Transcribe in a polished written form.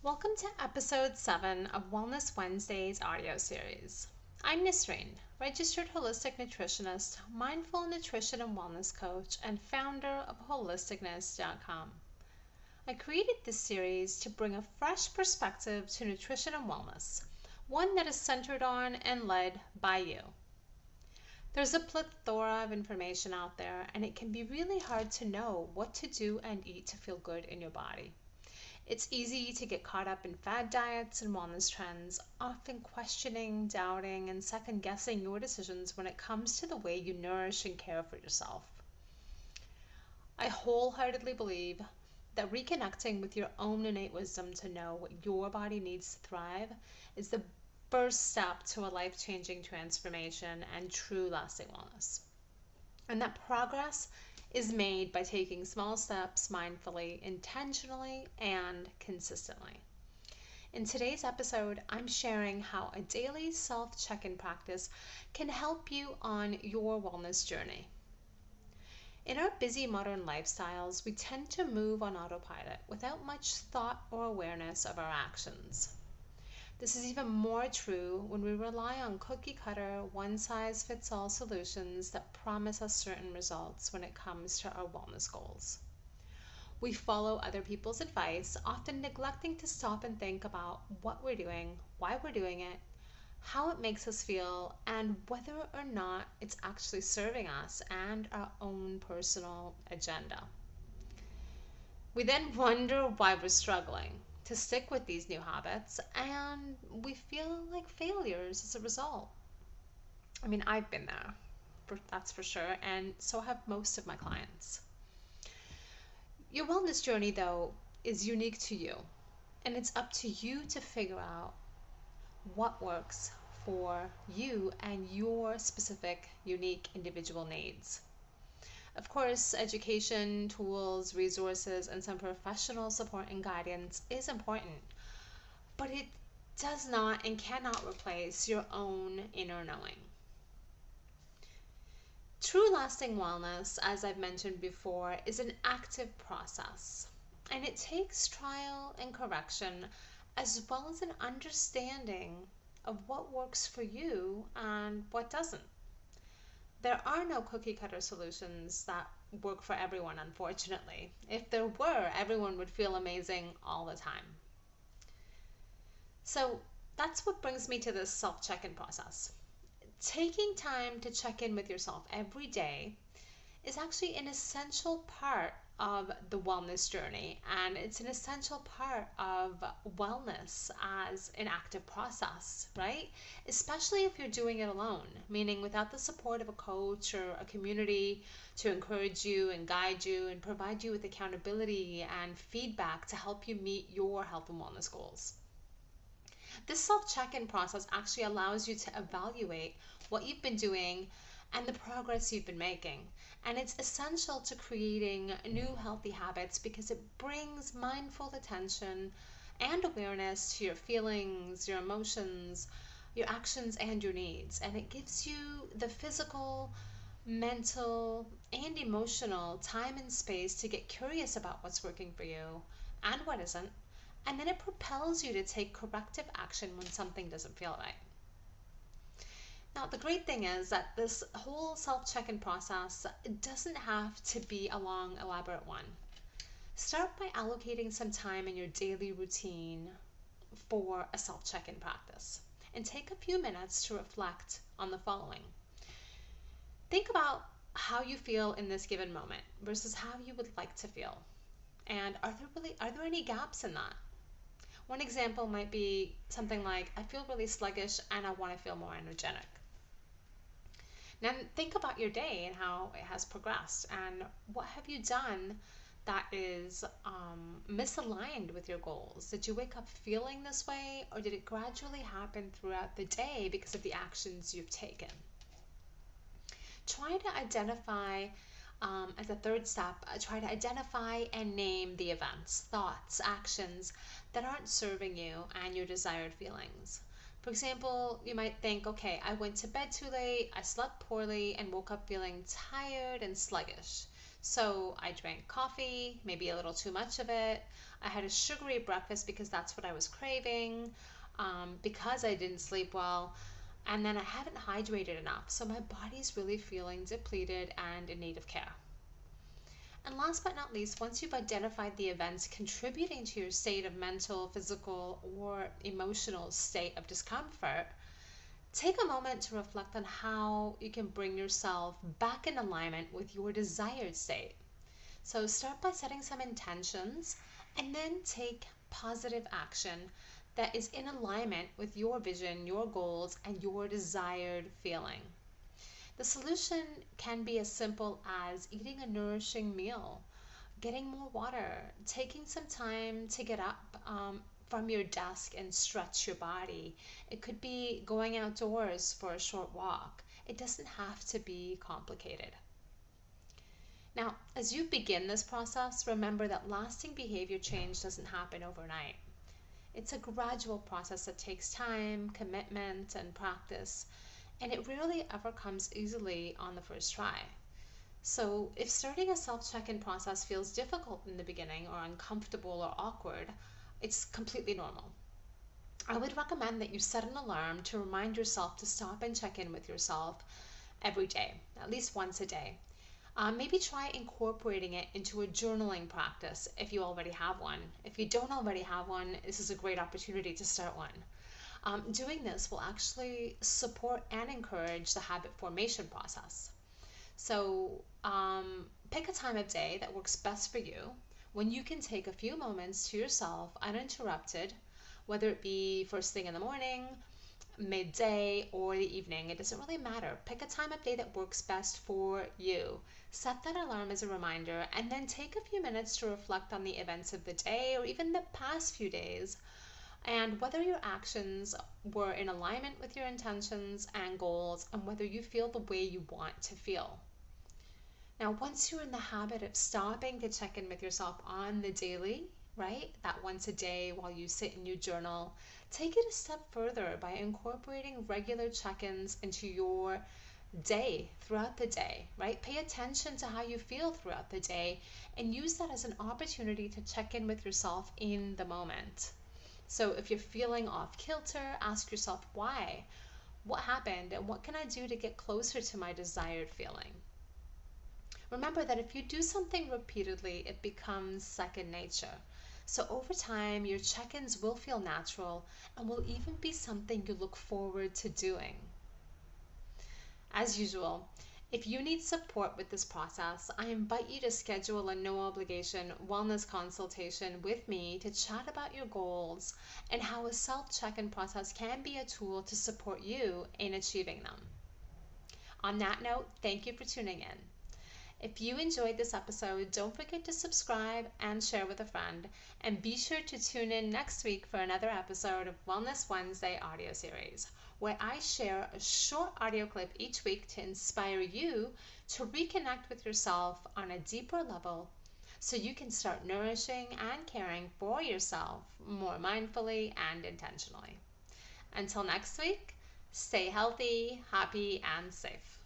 Welcome to episode 7 of Wellness Wednesday's audio series. I'm Nissrine, registered holistic nutritionist, mindful nutrition and wellness coach, and founder of wholeheartedly.com. I created this series to bring a fresh perspective to nutrition and wellness, one that is centered on and led by you. There's a plethora of information out there, and it can be really hard to know what to do and eat to feel good in your body. It's easy to get caught up in fad diets and wellness trends, often questioning, doubting, and second guessing your decisions when it comes to the way you nourish and care for yourself. I wholeheartedly believe that reconnecting with your own innate wisdom to know what your body needs to thrive is the first step to a life-changing transformation and true lasting wellness. And that progress is made by taking small steps mindfully, intentionally, and consistently. In today's episode, I'm sharing how a daily self-check-in practice can help you on your wellness journey. In our busy modern lifestyles, we tend to move on autopilot without much thought or awareness of our actions. This is even more true when we rely on cookie-cutter, one-size-fits-all solutions that promise us certain results when it comes to our wellness goals. We follow other people's advice, often neglecting to stop and think about what we're doing, why we're doing it, how it makes us feel, and whether or not it's actually serving us and our own personal agenda. We then wonder why we're struggling to stick with these new habits, and we feel like failures as a result. I mean, I've been there, that's for sure, and so have most of my clients. Your wellness journey, though, is unique to you, and it's up to you to figure out what works for you and your specific, unique individual needs. Of course, education, tools, resources, and some professional support and guidance is important, but it does not and cannot replace your own inner knowing. True lasting wellness, as I've mentioned before, is an active process, and it takes trial and correction as well as an understanding of what works for you and what doesn't. There are no cookie cutter solutions that work for everyone, unfortunately. If there were, everyone would feel amazing all the time. So that's what brings me to this self-check-in process. Taking time to check in with yourself every day is actually an essential part of the wellness journey, and it's an essential part of wellness as an active process, right? Especially if you're doing it alone, meaning without the support of a coach or a community to encourage you and guide you and provide you with accountability and feedback to help you meet your health and wellness goals. This self-check-in process actually allows you to evaluate what you've been doing and the progress you've been making. And it's essential to creating new healthy habits because it brings mindful attention and awareness to your feelings, your emotions, your actions, and your needs. And it gives you the physical, mental, and emotional time and space to get curious about what's working for you and what isn't. And then it propels you to take corrective action when something doesn't feel right. Now, the great thing is that this whole self-check-in process doesn't have to be a long, elaborate one. Start by allocating some time in your daily routine for a self-check-in practice, and take a few minutes to reflect on the following. Think about how you feel in this given moment versus how you would like to feel. And are there any gaps in that? One example might be something like, I feel really sluggish and I want to feel more energetic. Now think about your day and how it has progressed, and what have you done that is misaligned with your goals? Did you wake up feeling this way, or did it gradually happen throughout the day because of the actions you've taken? Try to identify, as a third step, try to identify and name the events, thoughts, actions that aren't serving you and your desired feelings. For example, you might think, okay, I went to bed too late, I slept poorly, and woke up feeling tired and sluggish. So I drank coffee, maybe a little too much of it. I had a sugary breakfast because that's what I was craving, because I didn't sleep well. And then I haven't hydrated enough. So my body's really feeling depleted and in need of care. And last but not least, once you've identified the events contributing to your state of mental, physical, or emotional state of discomfort, take a moment to reflect on how you can bring yourself back in alignment with your desired state. So start by setting some intentions and then take positive action that is in alignment with your vision, your goals, and your desired feeling. The solution can be as simple as eating a nourishing meal, getting more water, taking some time to get up from your desk and stretch your body. It could be going outdoors for a short walk. It doesn't have to be complicated. Now, as you begin this process, remember that lasting behavior change doesn't happen overnight. It's a gradual process that takes time, commitment, and practice, and it rarely ever comes easily on the first try. So, if starting a self check in process feels difficult in the beginning or uncomfortable or awkward, it's completely normal. I would recommend that you set an alarm to remind yourself to stop and check in with yourself every day, at least once a day. Maybe try incorporating it into a journaling practice if you already have one. If you don't already have one, this is a great opportunity to start one. Doing this will actually support and encourage the habit formation process. So pick a time of day that works best for you when you can take a few moments to yourself uninterrupted, whether it be first thing in the morning, midday, or the evening. It doesn't really matter. Pick a time of day that works best for you. Set that alarm as a reminder and then take a few minutes to reflect on the events of the day or even the past few days and whether your actions were in alignment with your intentions and goals and whether you feel the way you want to feel. Now, once you're in the habit of stopping to check in with yourself on the daily, right, that once a day while you sit and you journal, take it a step further by incorporating regular check ins into your day throughout the day, right? Pay attention to how you feel throughout the day and use that as an opportunity to check in with yourself in the moment. So if you're feeling off kilter, ask yourself why. What happened and what can I do to get closer to my desired feeling? Remember that if you do something repeatedly, it becomes second nature. So over time, your check ins will feel natural and will even be something you look forward to doing. As usual, if you need support with this process, I invite you to schedule a no obligation wellness consultation with me to chat about your goals and how a self check in process can be a tool to support you in achieving them. On that note, thank you for tuning in. If you enjoyed this episode, don't forget to subscribe and share with a friend. And be sure to tune in next week for another episode of Wellness Wednesday audio series, where I share a short audio clip each week to inspire you to reconnect with yourself on a deeper level so you can start nourishing and caring for yourself more mindfully and intentionally. Until next week, stay healthy, happy, and safe.